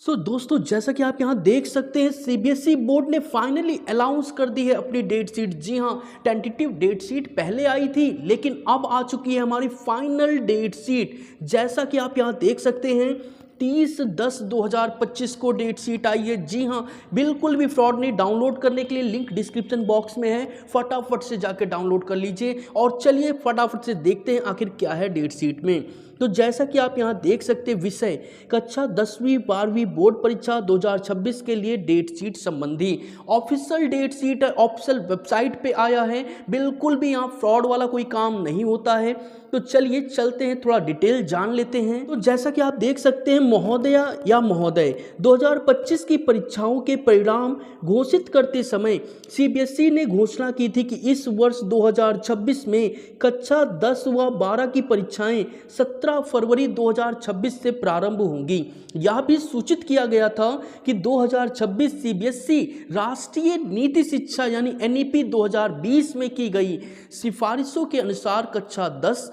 दोस्तों, जैसा कि आप यहाँ देख सकते हैं, सीबीएसई बोर्ड ने फाइनली अनाउंस कर दी है अपनी डेट शीट। जी हाँ, टेंटेटिव डेट शीट पहले आई थी, लेकिन अब आ चुकी है हमारी फाइनल डेट शीट। जैसा कि आप यहाँ देख सकते हैं, 30/10/2025 को डेट शीट आई है। जी हाँ, बिल्कुल भी फ्रॉड नहीं। डाउनलोड करने के लिए लिंक डिस्क्रिप्शन बॉक्स में है, फटाफट से जाकर डाउनलोड कर लीजिए। और चलिए फटाफट से देखते हैं आखिर क्या है डेट शीट में। तो जैसा कि आप यहाँ देख सकते हैं, विषय कक्षा 10वीं 12वीं बोर्ड परीक्षा 2026 के लिए डेट शीट संबंधी ऑफिशियल डेट शीट है, ऑफिशियल वेबसाइट पे आया है। बिल्कुल भी यहाँ फ्रॉड वाला कोई काम नहीं होता है। तो चलिए चलते हैं, थोड़ा डिटेल जान लेते हैं। तो जैसा कि आप देख सकते हैं, महोदया या महोदय, 2025 की परीक्षाओं के परिणाम घोषित करते समय सीबीएसई ने घोषणा की थी कि इस वर्ष 2026 में कक्षा 10 व 12 की परीक्षाएं 17 फरवरी 2026 से प्रारंभ होंगी। यह भी सूचित किया गया था कि 2026 सीबीएसई राष्ट्रीय नीति शिक्षा यानी एनईपी 2020 में की गई सिफारिशों के अनुसार कक्षा 10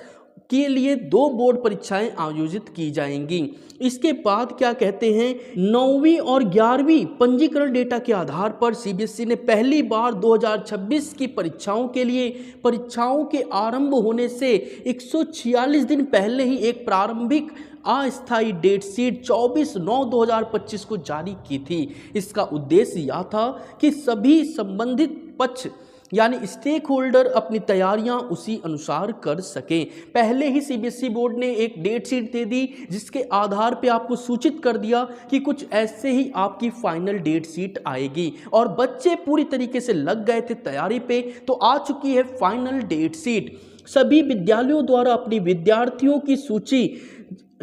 के लिए 2 बोर्ड परीक्षाएं आयोजित की जाएंगी। इसके बाद क्या कहते हैं, 9वीं और 11वीं पंजीकरण डेटा के आधार पर सीबीएसई ने पहली बार 2026 की परीक्षाओं के लिए परीक्षाओं के आरंभ होने से 146 दिन पहले ही एक प्रारंभिक अस्थायी डेट शीट 24/9/2025 को जारी की थी। इसका उद्देश्य यह था कि सभी संबंधित पक्ष यानी स्टेक होल्डर अपनी तैयारियां उसी अनुसार कर सकें। पहले ही सीबीएसई बोर्ड ने एक डेट शीट दे दी, जिसके आधार पे आपको सूचित कर दिया कि कुछ ऐसे ही आपकी फाइनल डेट शीट आएगी। और बच्चे पूरी तरीके से लग गए थे तैयारी पे। तो आ चुकी है फाइनल डेट शीट। सभी विद्यालयों द्वारा अपनी विद्यार्थियों की सूची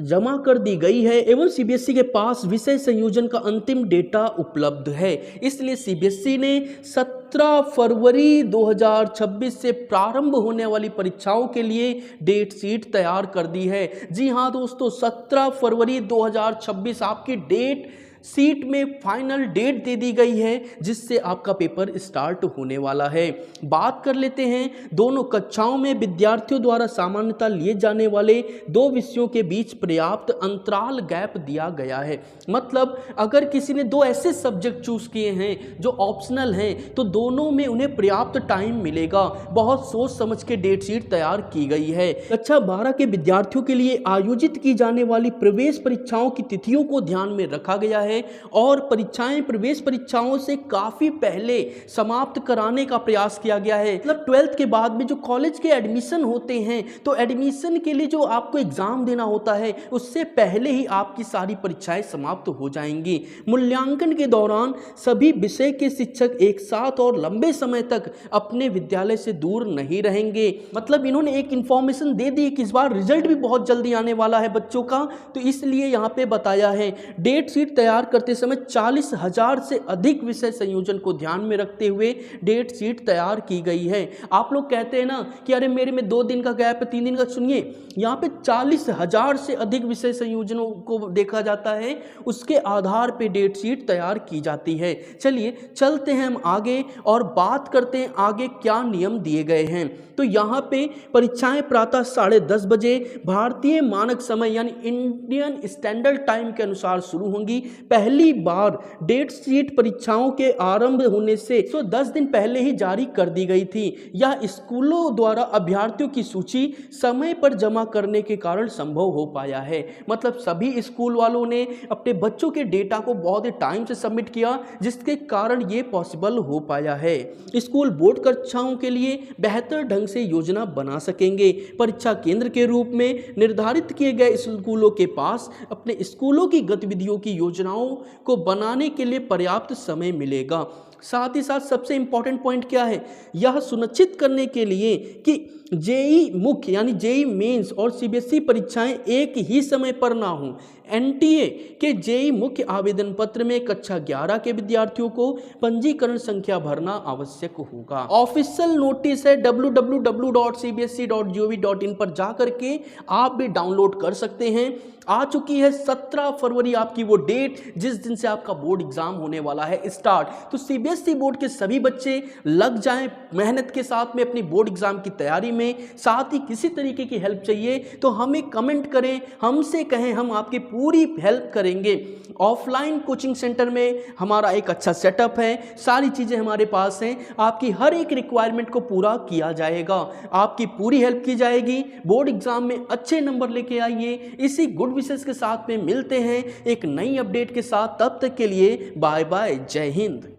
जमा कर दी गई है एवं सीबीएसई के पास विषय संयोजन का अंतिम डेटा उपलब्ध है। इसलिए सीबीएसई ने 17 फरवरी 2026 से प्रारंभ होने वाली परीक्षाओं के लिए डेट शीट तैयार कर दी है। जी हाँ दोस्तों, 17 फरवरी 2026 आपकी डेट सीट में फाइनल डेट दे दी गई है, जिससे आपका पेपर स्टार्ट होने वाला है। बात कर लेते हैं, दोनों कक्षाओं में विद्यार्थियों द्वारा सामान्यतः लिए जाने वाले 2 विषयों के बीच पर्याप्त अंतराल गैप दिया गया है। मतलब अगर किसी ने 2 ऐसे सब्जेक्ट चूज किए हैं जो ऑप्शनल हैं, तो दोनों में उन्हें पर्याप्त टाइम मिलेगा। बहुत सोच समझ के डेट शीट तैयार की गई है। कक्षा 12 के विद्यार्थियों के लिए आयोजित की जाने वाली प्रवेश परीक्षाओं की तिथियों को ध्यान में रखा गया है और परीक्षाएं प्रवेश परीक्षाओं से काफी पहले समाप्त कराने का प्रयास किया गया है। मतलब 12th के बाद में जो कॉलेज के एडमिशन होते हैं, तो एडमिशन के लिए जो आपको एग्जाम देना होता है, उससे पहले ही आपकी सारी परीक्षाएं समाप्त हो जाएंगी। मूल्यांकन के दौरान सभी विषय के शिक्षक एक साथ और लंबे समय तक अपने विद्यालय से दूर नहीं रहेंगे। मतलब इन्होंने एक इंफॉर्मेशन दे दी कि इस बार रिजल्ट भी बहुत जल्दी आने वाला है बच्चों का, तो इसलिए यहाँ पे बताया है। डेट शीट तैयार करते समय 40,000 से अधिक विषय संयोजन को ध्यान में रखते हुए डेट शीट तैयार की गई है। आप लोग कहते हैं ना कि अरे मेरे में 2 दिन का गैप है, 3 दिन का, सुनिए यहाँ पे 40,000 से अधिक विषय संयोजनों को देखा जाता है, उसके आधार पे डेट शीट तैयार की जाती है। चलिए चलते हैं हम आगे और बात करते हैं आगे क्या नियम दिए गए हैं। तो यहाँ पे परीक्षाएं प्रातः 10:30 बजे भारतीय मानक समय यानी इंडियन स्टैंडर्ड टाइम के अनुसार शुरू होंगी। पहली बार डेट शीट परीक्षाओं के आरंभ होने से 10 दिन पहले ही जारी कर दी गई थी। यह स्कूलों द्वारा अभ्यर्थियों की सूची समय पर जमा करने के कारण संभव हो पाया है। मतलब सभी स्कूल वालों ने अपने बच्चों के डेटा को बहुत ही टाइम से सबमिट किया, जिसके कारण ये पॉसिबल हो पाया है। स्कूल बोर्ड कक्षाओं के लिए बेहतर ढंग से योजना बना सकेंगे। परीक्षा केंद्र के रूप में निर्धारित किए गए स्कूलों के पास अपने स्कूलों की गतिविधियों की योजनाओं को बनाने के लिए पर्याप्त समय मिलेगा। साथ ही साथ सबसे इंपॉर्टेंट पॉइंट क्या है, यह सुनिश्चित करने के लिए कि जेई मुख्य यानी जेई मेंस और सीबीएसई परीक्षाएं एक ही समय पर ना हों। एनटीए के जेई मुख्य आवेदन पत्र में कक्षा 11 के विद्यार्थियों को पंजीकरण संख्या भरना आवश्यक होगा। ऑफिशियल नोटिस है www.cbse.gov.in पर जाकर के आप भी डाउनलोड कर सकते हैं। आ चुकी है 17 फरवरी आपकी वो डेट जिस दिन से आपका बोर्ड एग्जाम होने वाला है स्टार्ट। तो सीबीएसई सीबीएसई बोर्ड के सभी बच्चे लग जाएं मेहनत के साथ में अपनी बोर्ड एग्जाम की तैयारी में। साथ ही किसी तरीके की हेल्प चाहिए तो हमें कमेंट करें, हमसे कहें, हम आपकी पूरी हेल्प करेंगे। ऑफलाइन कोचिंग सेंटर में हमारा एक अच्छा सेटअप है, सारी चीज़ें हमारे पास हैं, आपकी हर एक रिक्वायरमेंट को पूरा किया जाएगा, आपकी पूरी हेल्प की जाएगी। बोर्ड एग्जाम में अच्छे नंबर लेके आइए। इसी गुड विशेष के साथ में मिलते हैं एक नई अपडेट के साथ। तब तक के लिए बाय बाय, जय हिंद।